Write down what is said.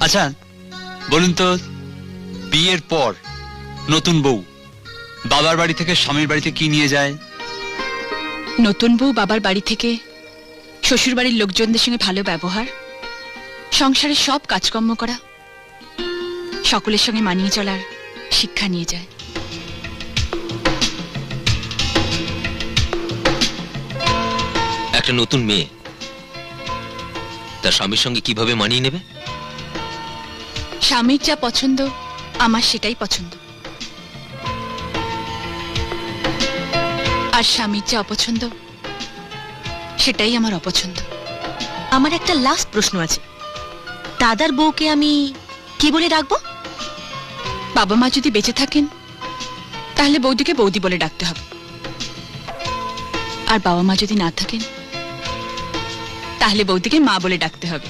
আচ্ছা বলুন তো, বিয়ের পর নতুন বউ বাবার বাড়ি থেকে স্বামীর বাড়িতে কি নিয়ে যায়? নতুন বউ বাবার বাড়ি থেকে শ্বশুর বাড়ির লোকজনদের সঙ্গে ভালো ব্যবহার, সংসারের সব কাজকর্ম করা, সকলের সঙ্গে মানিয়ে চলার শিক্ষা নিয়ে যায়। একটা নতুন মেয়ে তার স্বামীর সঙ্গে কিভাবে মানিয়ে নেবে? স্বামীর যা পছন্দ আমার সেটাই পছন্দ, আর স্বামীর যা অপছন্দ সেটাই আমার অপছন্দ। আমার একটা লাস্ট প্রশ্ন আছে, দাদার বউকে আমি কি বলে ডাকবো? বাবা মা যদি বেঁচে থাকেন তাহলে বৌদিকে বৌদি বলে ডাকতে হবে, আর বাবা মা যদি না থাকেন তাহলে বৌদিকে মা বলে ডাকতে হবে।